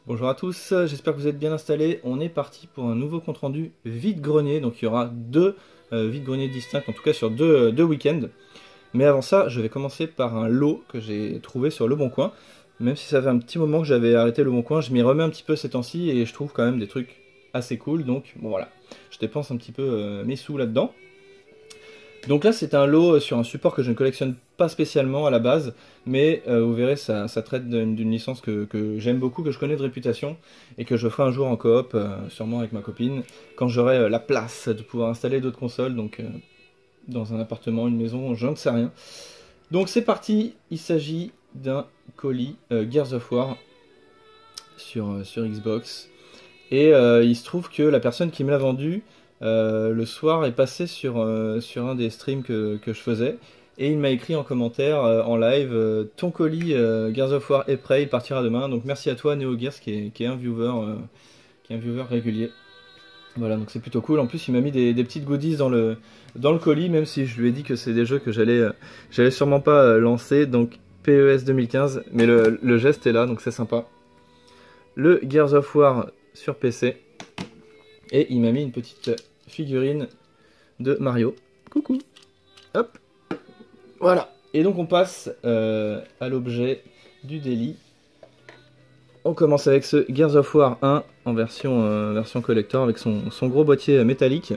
Bonjour à tous, j'espère que vous êtes bien installés. On est parti pour un nouveau compte rendu vide-grenier. Donc il y aura deux vide-greniers distincts, en tout cas sur deux week-ends. Mais avant ça, je vais commencer par un lot que j'ai trouvé sur Le Bon Coin. Même si ça fait un petit moment que j'avais arrêté Le Bon Coin, je m'y remets un petit peu ces temps-ci et je trouve quand même des trucs assez cool. Donc bon voilà, je dépense un petit peu mes sous là-dedans. Donc là c'est un lot sur un support que je ne collectionne pas spécialement à la base, mais vous verrez ça traite d'une licence que j'aime beaucoup, que je connais de réputation, et que je ferai un jour en coop, sûrement avec ma copine, quand j'aurai la place de pouvoir installer d'autres consoles, donc dans un appartement, une maison, je ne sais rien. Donc c'est parti, il s'agit d'un colis Gears of War sur Xbox, et il se trouve que la personne qui me l'a vendu le soir est passé sur un des streams que je faisais et il m'a écrit en commentaire en live ton colis Gears of War est prêt, il partira demain. Donc merci à toi NeoGears qui est un viewer régulier. Voilà, donc c'est plutôt cool. En plus, il m'a mis des petites goodies dans le colis, même si je lui ai dit que c'est des jeux que j'allais sûrement pas lancer. Donc PES 2015, mais le geste est là, donc c'est sympa. Le Gears of War sur PC. Et il m'a mis une petite figurine de Mario. Coucou. Hop. Voilà. Et donc on passe à l'objet du délit. On commence avec ce Gears of War 1 en version collector avec son gros boîtier métallique.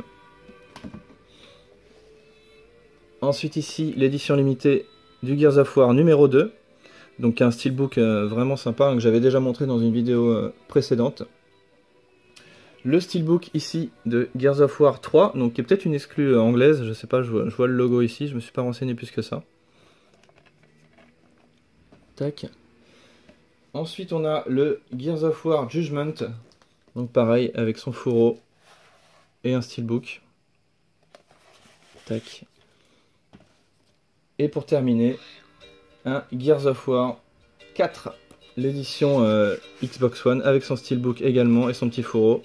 Ensuite ici l'édition limitée du Gears of War numéro 2. Donc un steelbook vraiment sympa hein, que j'avais déjà montré dans une vidéo précédente. Le steelbook ici de Gears of War 3, donc qui est peut-être une exclue anglaise, je sais pas, je vois le logo ici, je me suis pas renseigné plus que ça. Tac. Ensuite on a le Gears of War Judgment, donc pareil avec son fourreau et un steelbook. Tac. Et pour terminer, un Gears of War 4, l'édition Xbox One avec son steelbook également et son petit fourreau.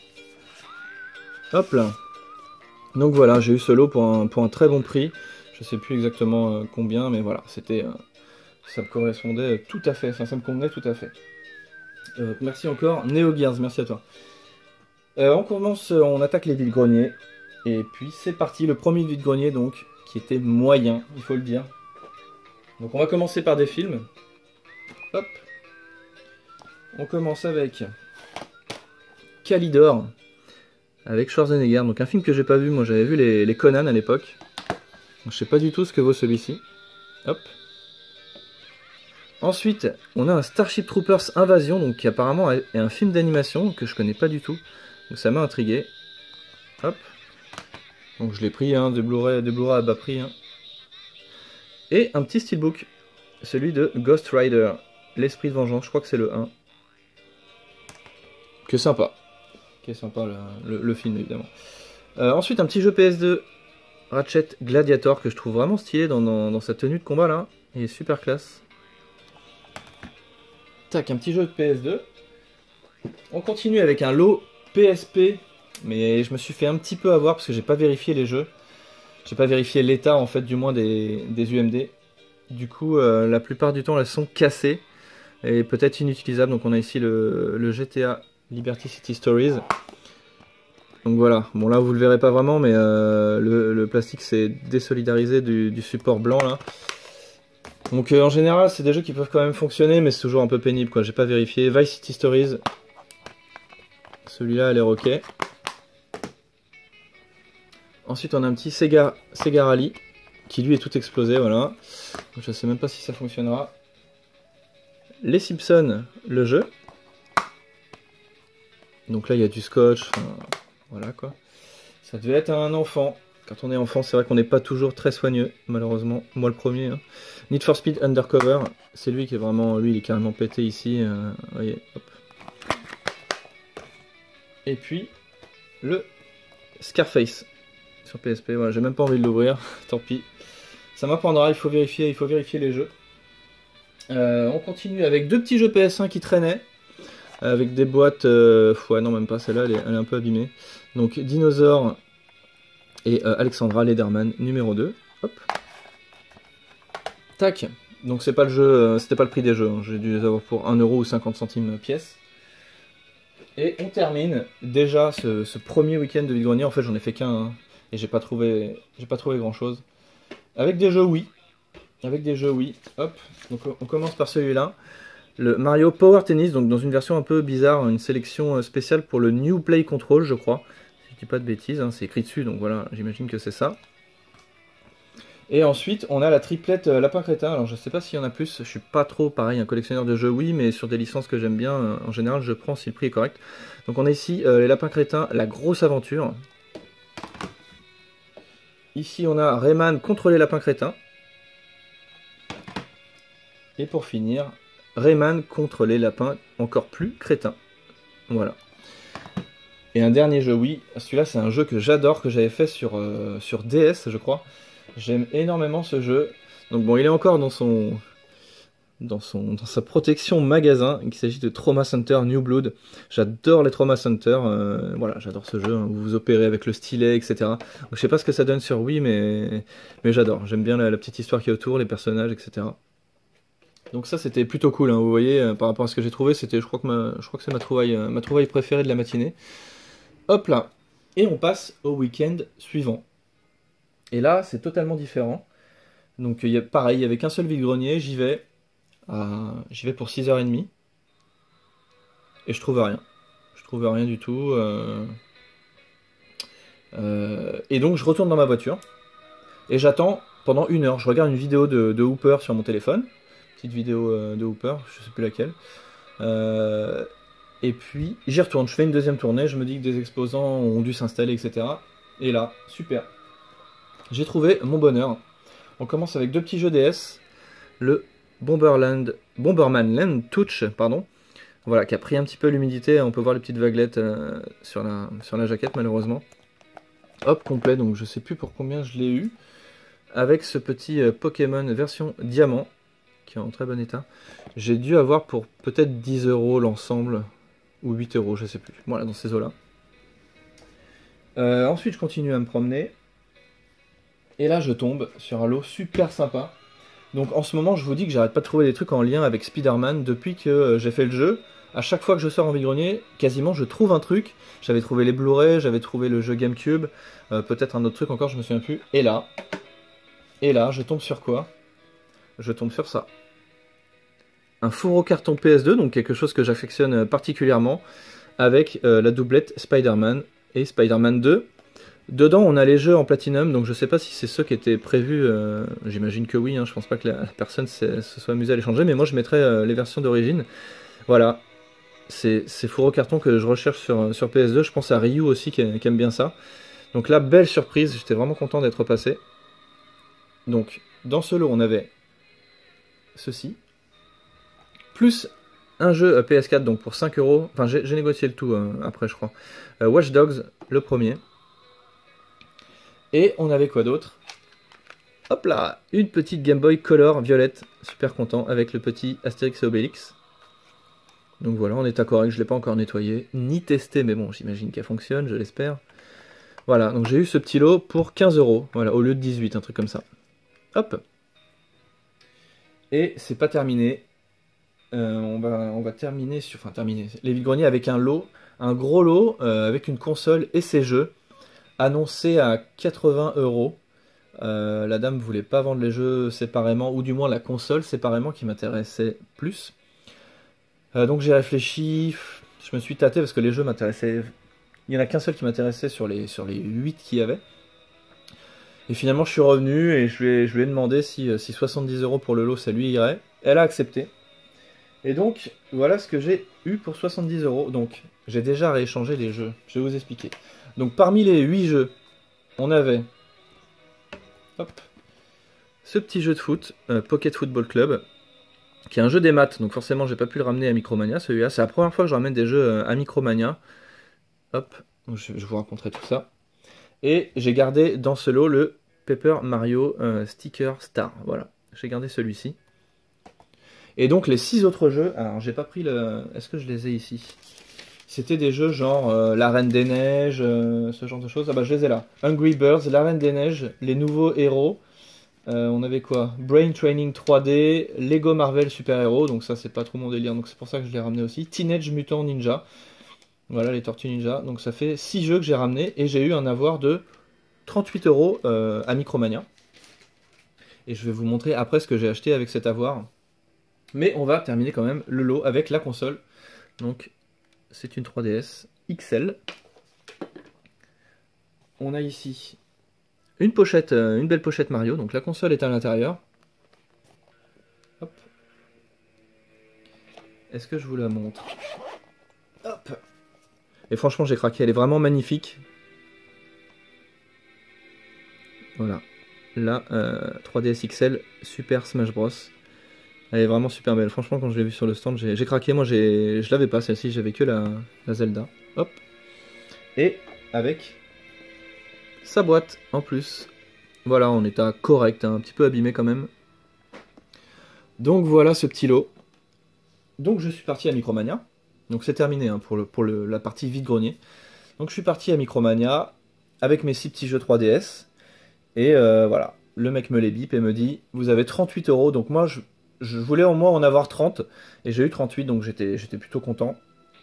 Hop là. Donc voilà, j'ai eu ce lot pour un très bon prix. Je sais plus exactement combien, mais voilà, c'était, ça me correspondait tout à fait, enfin ça me convenait tout à fait. Merci encore, NeoGears, merci à toi. On commence, on attaque les vide-greniers. Et puis c'est parti, le premier vide-grenier donc, qui était moyen, il faut le dire. Donc on va commencer par des films. Hop. On commence avec Kalidor. Avec Schwarzenegger, donc un film que j'ai pas vu, moi j'avais vu les Conan à l'époque. Je sais pas du tout ce que vaut celui-ci. Hop. Ensuite, on a un Starship Troopers Invasion, donc qui apparemment est un film d'animation que je connais pas du tout. Donc ça m'a intrigué. Hop. Donc je l'ai pris, hein, des Blu-ray à bas prix. Hein. Et un petit steelbook, celui de Ghost Rider, l'esprit de vengeance, je crois que c'est le 1. Que sympa. Qui est sympa le film évidemment. Ensuite un petit jeu PS2 Ratchet Gladiator que je trouve vraiment stylé dans sa tenue de combat là. Il est super classe. Tac, un petit jeu de PS2. On continue avec un lot PSP. Mais je me suis fait un petit peu avoir parce que j'ai pas vérifié les jeux. J'ai pas vérifié l'état en fait du moins des UMD. Du coup la plupart du temps elles sont cassées. Et peut-être inutilisables. Donc on a ici le GTA Liberty City Stories. Donc voilà, bon là vous le verrez pas vraiment mais le plastique s'est désolidarisé du support blanc là. Donc en général c'est des jeux qui peuvent quand même fonctionner mais c'est toujours un peu pénible quoi, j'ai pas vérifié. Vice City Stories, celui-là a l'air ok. Ensuite on a un petit Sega Rally qui lui est tout explosé, voilà. Donc, je sais même pas si ça fonctionnera. Les Simpsons, le jeu. Donc là il y a du scotch, voilà quoi. Ça devait être un enfant. Quand on est enfant c'est vrai qu'on n'est pas toujours très soigneux, malheureusement. Moi le premier. Hein. Need for Speed Undercover, c'est lui qui est vraiment, lui il est carrément pété ici. Voyez, hop. Et puis le Scarface sur PSP, voilà, j'ai même pas envie de l'ouvrir, tant pis. Ça m'apprendra, il faut vérifier les jeux. On continue avec deux petits jeux PS1 qui traînaient. Avec des boîtes, ouais non même pas, celle-là elle est un peu abîmée. Donc Dinosaur et Alexandra Lederman numéro 2. Hop. Tac. Donc c'est pas le jeu, c'était pas le prix des jeux, hein. J'ai dû les avoir pour 1€ ou 50 centimes pièce. Et on termine déjà ce premier week-end de vide-grenier. En fait, j'en ai fait qu'un, hein, et j'ai pas trouvé grand-chose. Avec des jeux Wii. Hop, donc on commence par celui-là. Le Mario Power Tennis, donc dans une version un peu bizarre, une sélection spéciale pour le New Play Control, je crois. Si je dis pas de bêtises, hein, c'est écrit dessus, donc voilà, j'imagine que c'est ça. Et ensuite, on a la triplette Lapin Crétin. Alors, je sais pas s'il y en a plus, je suis pas trop, pareil, un collectionneur de jeux, oui, mais sur des licences que j'aime bien, en général, je prends si le prix est correct. Donc, on a ici les Lapins Crétins, la grosse aventure. Ici, on a Rayman contre les Lapins Crétins. Et pour finir, Rayman contre les lapins encore plus crétins. Voilà. Et un dernier jeu, oui, celui-là c'est un jeu que j'adore, que j'avais fait sur DS, je crois. J'aime énormément ce jeu. Donc bon, il est encore dans sa protection magasin. Il s'agit de Trauma Center New Blood. J'adore les Trauma Center. Voilà, j'adore ce jeu, hein, où vous opérez avec le stylet, etc. Donc, je sais pas ce que ça donne sur Wii, mais j'adore. J'aime bien la petite histoire qu'il y a autour, les personnages, etc. Donc ça c'était plutôt cool, hein, vous voyez, par rapport à ce que j'ai trouvé, c'était, je crois que c'est ma trouvaille préférée de la matinée. Hop là, et on passe au week-end suivant. Et là c'est totalement différent. Donc pareil, il n'y avait qu'un seul vide-grenier, j'y vais pour 6h30. Et je trouve rien. Je trouve rien du tout. Et donc je retourne dans ma voiture. Et j'attends pendant 1 heure. Je regarde une vidéo de Hooper sur mon téléphone. Vidéo de Hooper, je sais plus laquelle. Et puis j'y retourne, je fais une deuxième tournée, je me dis que des exposants ont dû s'installer, etc. Et là, super. J'ai trouvé mon bonheur. On commence avec 2 petits jeux DS. Le Bomberman Land Touch, pardon. Voilà, qui a pris un petit peu l'humidité. On peut voir les petites vaguelettes sur la jaquette, malheureusement. Hop, complet, donc je sais plus pour combien je l'ai eu. Avec ce petit Pokémon version diamant, qui est en très bon état. J'ai dû avoir pour peut-être 10 € l'ensemble, ou 8 €, je sais plus. Voilà, dans ces eaux-là. Ensuite, je continue à me promener. Et là, je tombe sur un lot super sympa. Donc en ce moment, je vous dis que j'arrête pas de trouver des trucs en lien avec Spider-Man. Depuis que j'ai fait le jeu, à chaque fois que je sors en vide-grenier, quasiment je trouve un truc. J'avais trouvé les Blu-ray, j'avais trouvé le jeu GameCube, peut-être un autre truc encore, je me souviens plus. Et là, je tombe sur quoi? Je tombe sur ça. Un four au carton PS2, donc quelque chose que j'affectionne particulièrement, avec la doublette Spider-Man et Spider-Man 2. Dedans, on a les jeux en Platinum, donc je sais pas si c'est ceux qui étaient prévus, j'imagine que oui, hein, je pense pas que la personne se soit amusée à les changer, mais moi je mettrais les versions d'origine. Voilà, c'est four au carton que je recherche sur PS2, je pense à Ryu aussi qui aime bien ça. Donc là, belle surprise, j'étais vraiment content d'être passé. Donc, dans ce lot, on avait ceci, plus un jeu PS4 donc pour 5 €, enfin j'ai négocié le tout après je crois, Watch Dogs le premier, et on avait quoi d'autre? Hop là, une petite Game Boy Color violette, super content, avec le petit Astérix et Obélix. Donc voilà, en état correct, je ne l'ai pas encore nettoyé, ni testé, mais bon, j'imagine qu'elle fonctionne, je l'espère. Voilà, donc j'ai eu ce petit lot pour 15 €, voilà, au lieu de 18, un truc comme ça. Hop. Et c'est pas terminé. On va terminer les vide-greniers avec un lot, un gros lot avec une console et ses jeux, annoncé à 80 €. La dame voulait pas vendre les jeux séparément, ou du moins la console séparément qui m'intéressait plus. Donc j'ai réfléchi, je me suis tâté parce que les jeux m'intéressaient. Il n'y en a qu'un seul qui m'intéressait sur les 8 qu'il y avait. Et finalement je suis revenu et je lui ai demandé si 70 € pour le lot ça lui irait. Elle a accepté. Et donc, voilà ce que j'ai eu pour 70 €. Donc, j'ai déjà rééchangé les jeux. Je vais vous expliquer. Donc, parmi les 8 jeux, on avait ce petit jeu de foot, Pocket Football Club, qui est un jeu des maths. Donc, forcément, j'ai pas pu le ramener à Micromania, celui-là. C'est la première fois que je ramène des jeux à Micromania. Hop, donc je vous raconterai tout ça. Et j'ai gardé dans ce lot le Paper Mario Sticker Star. Voilà, j'ai gardé celui-ci. Et donc les 6 autres jeux, alors j'ai pas pris le... Est-ce que je les ai ici? C'était des jeux genre La Reine des Neiges, ce genre de choses. Ah bah je les ai là. Hungry Birds, La Reine des Neiges, Les Nouveaux Héros. On avait quoi? Brain Training 3D, Lego Marvel Super Héros, donc ça c'est pas trop mon délire, donc c'est pour ça que je l'ai ramené aussi. Teenage Mutant Ninja. Voilà les Tortues Ninja. Donc ça fait 6 jeux que j'ai ramenés et j'ai eu un avoir de 38 € à Micromania. Et je vais vous montrer après ce que j'ai acheté avec cet avoir. Mais on va terminer quand même le lot avec la console. Donc c'est une 3DS XL. On a ici une pochette, une belle pochette Mario. Donc la console est à l'intérieur. Hop. Est-ce que je vous la montre? Hop. Et franchement j'ai craqué, elle est vraiment magnifique. Voilà. Là, 3DS XL, Super Smash Bros. Elle est vraiment super belle. Franchement, quand je l'ai vue sur le stand, j'ai craqué. Moi, je l'avais pas celle-ci, j'avais que la Zelda. Hop. Et avec sa boîte en plus. Voilà, en état correct, hein, un petit peu abîmé quand même. Donc voilà ce petit lot. Donc je suis parti à Micromania. Donc c'est terminé hein, pour la partie vide-grenier. Donc je suis parti à Micromania avec mes 6 petits jeux 3DS. Et voilà, le mec me les bip et me dit vous avez 38 €. Donc moi je voulais au moins en avoir 30 et j'ai eu 38, donc j'étais plutôt content.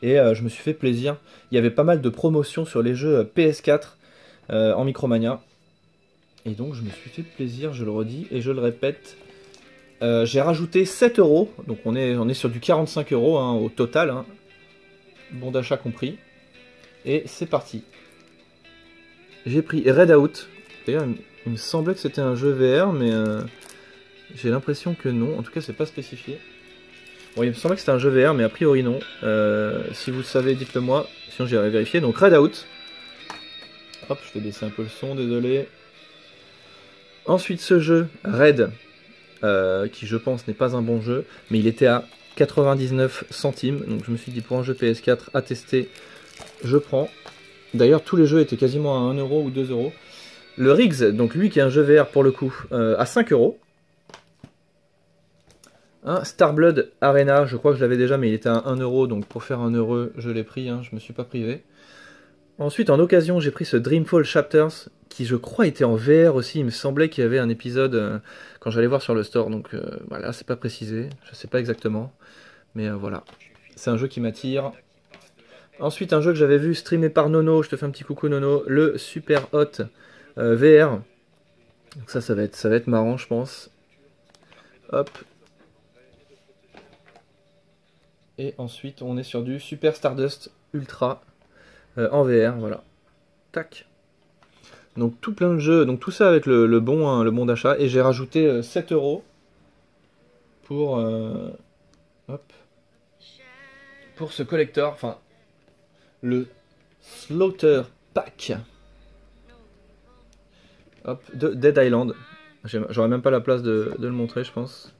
Et je me suis fait plaisir. Il y avait pas mal de promotions sur les jeux PS4 en Micromania. Et donc je me suis fait plaisir, je le redis et je le répète. J'ai rajouté 7 €, donc on est sur du 45 € hein, au total, hein, bon d'achat compris. Et c'est parti. J'ai pris Redout. D'ailleurs, il me semblait que c'était un jeu VR, mais j'ai l'impression que non. En tout cas, c'est pas spécifié. Bon, il me semblait que c'était un jeu VR, mais a priori non. Si vous le savez, dites-le moi. Sinon, j'irai vérifier. Donc, Redout. Hop, je vais baisser un peu le son, désolé. Ensuite, ce jeu, Red, qui je pense n'est pas un bon jeu, mais il était à 99 centimes. Donc, je me suis dit, pour un jeu PS4 à tester, je prends. D'ailleurs, tous les jeux étaient quasiment à 1 € ou 2 €. Le Riggs, donc lui qui est un jeu VR pour le coup, à 5 €. Un Starblood Arena, je crois que je l'avais déjà, mais il était à 1 €, donc pour faire 1 €, je l'ai pris, hein, je me suis pas privé. Ensuite, en occasion, j'ai pris ce Dreamfall Chapters, qui je crois était en VR aussi. Il me semblait qu'il y avait un épisode quand j'allais voir sur le store, donc voilà, c'est pas précisé, je sais pas exactement, mais voilà. C'est un jeu qui m'attire. Ensuite, un jeu que j'avais vu streamé par Nono, je te fais un petit coucou Nono, le Super Hot VR. Donc ça va être marrant, je pense. Hop. Et ensuite, on est sur du Super Stardust Ultra en VR, voilà. Tac. Donc tout plein de jeux, donc tout ça avec le bon d'achat. Et j'ai rajouté 7 € pour hop, pour ce collector, enfin le Slaughter Pack. Hop, de Dead Island. J'aurais même pas la place de le montrer, je pense.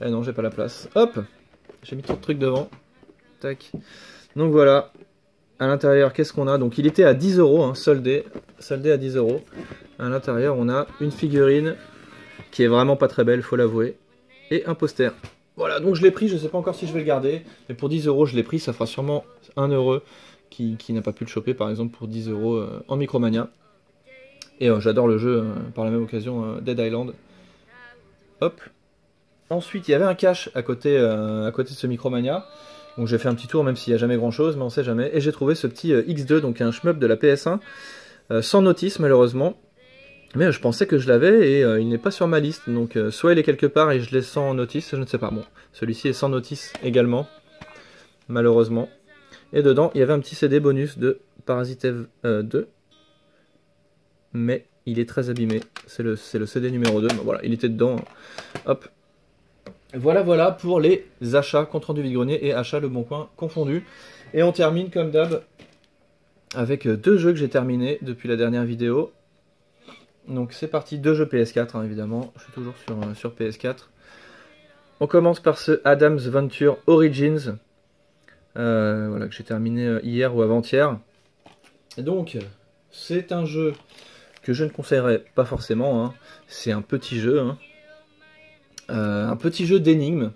Eh non, j'ai pas la place. Hop, j'ai mis trop de trucs devant. Tac. Donc voilà. À l'intérieur, qu'est-ce qu'on a? Donc il était à 10 €, hein, soldé à 10 €. À l'intérieur, on a une figurine qui est vraiment pas très belle, faut l'avouer. Et un poster. Voilà, donc je l'ai pris, je sais pas encore si je vais le garder. Mais pour 10 € je l'ai pris, ça fera sûrement 1 € qui n'a pas pu le choper, par exemple, pour 10 € en Micromania. Et j'adore le jeu, par la même occasion, Dead Island. Hop. Ensuite, il y avait un cache à côté de ce Micromania. Donc j'ai fait un petit tour, même s'il n'y a jamais grand chose, mais on sait jamais. Et j'ai trouvé ce petit X2, donc un shmup de la PS1, sans notice malheureusement. Mais je pensais que je l'avais et il n'est pas sur ma liste. Donc soit il est quelque part et je l'ai sans notice, je ne sais pas. Bon, celui-ci est sans notice également, malheureusement. Et dedans, il y avait un petit CD bonus de Parasite Eve 2. Mais il est très abîmé. C'est le CD numéro 2. Bon, voilà, il était dedans. Hop. Voilà pour les achats, compte rendu vide-grenier et achats Le Bon Coin confondus. Et on termine comme d'hab avec 2 jeux que j'ai terminés depuis la dernière vidéo. Donc c'est parti, 2 jeux PS4 hein, évidemment, je suis toujours sur PS4. On commence par ce Adam's Venture Origins, voilà, que j'ai terminé hier ou avant-hier. Donc c'est un jeu que je ne conseillerais pas forcément, hein. C'est un petit jeu, hein. Un petit jeu d'énigmes,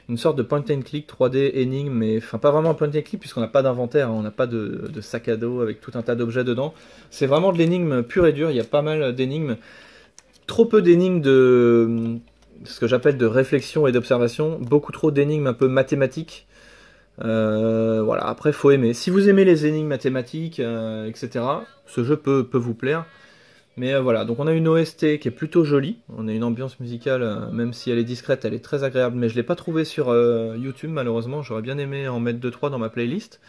une sorte de point and click 3D énigme, mais enfin pas vraiment un point and click puisqu'on n'a pas d'inventaire, hein, on n'a pas de sac à dos avec tout un tas d'objets dedans. C'est vraiment de l'énigme pure et dure, il y a pas mal d'énigmes, trop peu d'énigmes de ce que j'appelle de réflexion et d'observation, beaucoup trop d'énigmes un peu mathématiques, Voilà, après faut aimer. Si vous aimez les énigmes mathématiques, etc., ce jeu peut vous plaire. Mais voilà, donc on a une OST qui est plutôt jolie, on a une ambiance musicale, même si elle est discrète, elle est très agréable, mais je l'ai pas trouvée sur YouTube malheureusement, j'aurais bien aimé en mettre 2-3 dans ma playlist.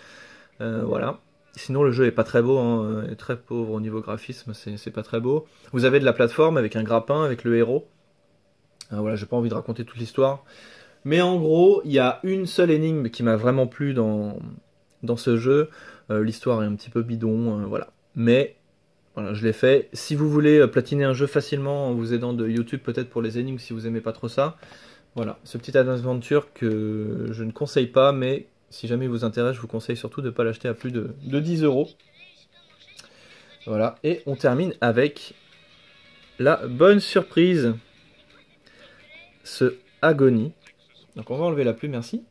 Voilà. Sinon le jeu est pas très beau, hein, est très pauvre au niveau graphisme, c'est pas très beau. Vous avez de la plateforme avec un grappin, avec le héros. Voilà, j'ai pas envie de raconter toute l'histoire. Mais en gros, il y a une seule énigme qui m'a vraiment plu dans ce jeu. L'histoire est un petit peu bidon, voilà. Mais voilà, je l'ai fait. Si vous voulez platiner un jeu facilement en vous aidant de YouTube, peut-être pour les énigmes, si vous aimez pas trop ça, voilà, ce petit aventure que je ne conseille pas, mais si jamais il vous intéresse, je vous conseille surtout de ne pas l'acheter à plus de 10 euros. Voilà, et on termine avec la bonne surprise, ce Agony. Donc on va enlever la pluie, merci.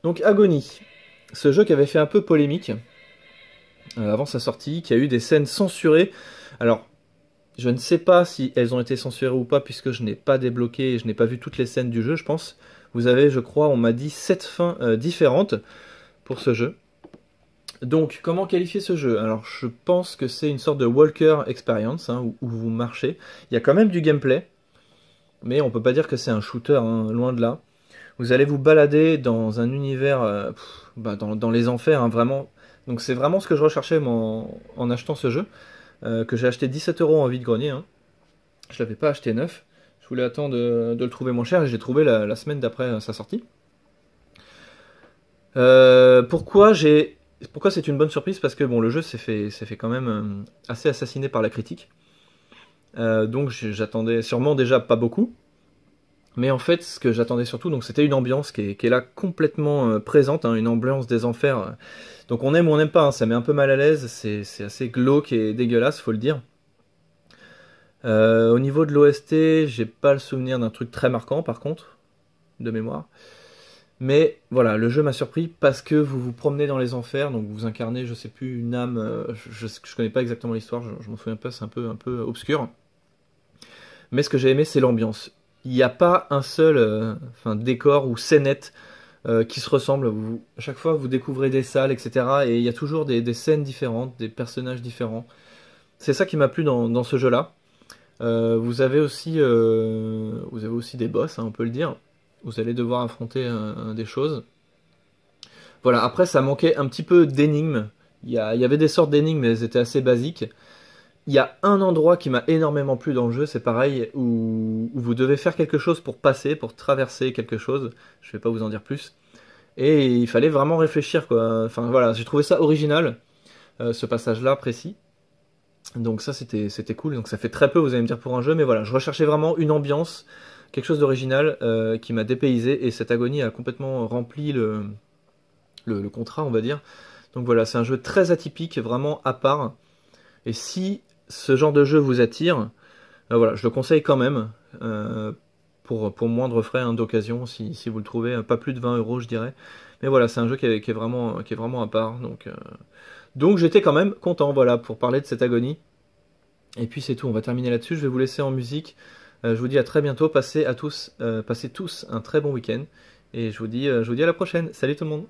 Donc Agony, ce jeu qui avait fait un peu polémique avant sa sortie, qui a eu des scènes censurées. Alors, je ne sais pas si elles ont été censurées ou pas, puisque je n'ai pas débloqué et je n'ai pas vu toutes les scènes du jeu, je pense. Vous avez, je crois, on m'a dit 7 fins différentes pour ce jeu. Donc, comment qualifier ce jeu? Alors, je pense que c'est une sorte de walker experience, hein, où vous marchez. Il y a quand même du gameplay, mais on peut pas dire que c'est un shooter, hein, loin de là. Vous allez vous balader dans un univers, dans les enfers, hein, vraiment. Donc c'est vraiment ce que je recherchais en achetant ce jeu, que j'ai acheté 17 euros en vide-grenier. Hein. Je l'avais pas acheté neuf. Je voulais attendre de le trouver moins cher et je l'ai trouvé la semaine d'après sa sortie. Pourquoi c'est une bonne surprise? Parce que bon, le jeu s'est fait quand même assez assassiné par la critique. Donc j'attendais sûrement déjà pas beaucoup. Mais en fait, ce que j'attendais surtout, donc c'était une ambiance qui est là complètement présente, hein, une ambiance des enfers. Donc on aime ou on n'aime pas, hein, ça met un peu mal à l'aise, c'est assez glauque et dégueulasse, faut le dire. Au niveau de l'OST, j'ai pas le souvenir d'un truc très marquant par contre, de mémoire. Mais voilà, le jeu m'a surpris parce que vous vous promenez dans les enfers, donc vous incarnez, je sais plus, une âme, je connais pas exactement l'histoire, je m'en souviens pas, c'est un peu obscur. Mais ce que j'ai aimé, c'est l'ambiance. Il n'y a pas un seul décor ou scénette qui se ressemble. À chaque fois, vous découvrez des salles, etc. Et il y a toujours des scènes différentes, des personnages différents. C'est ça qui m'a plu dans ce jeu-là. Vous avez aussi des boss, hein, on peut le dire. Vous allez devoir affronter des choses. Voilà, après, ça manquait un petit peu d'énigmes. Il y avait des sortes d'énigmes, mais elles étaient assez basiques. Il y a un endroit qui m'a énormément plu dans le jeu, c'est pareil, où vous devez faire quelque chose pour passer, pour traverser quelque chose. Je vais pas vous en dire plus. Et il fallait vraiment réfléchir, quoi. Enfin voilà, j'ai trouvé ça original, ce passage-là précis. Donc ça, c'était cool. Donc ça fait très peu, vous allez me dire, pour un jeu, mais voilà, je recherchais vraiment une ambiance, quelque chose d'original qui m'a dépaysé, et cette agonie a complètement rempli le contrat, on va dire. Donc voilà, c'est un jeu très atypique, vraiment à part. Et si ce genre de jeu vous attire, voilà, je le conseille quand même, pour moindre frais, hein, d'occasion, si vous le trouvez, pas plus de 20 euros je dirais. Mais voilà, c'est un jeu qui est vraiment à part, donc j'étais quand même content, voilà, pour parler de cette agonie. Et puis c'est tout, on va terminer là-dessus, je vais vous laisser en musique. Je vous dis à très bientôt, passez tous un très bon week-end, et je vous dis à la prochaine, salut tout le monde.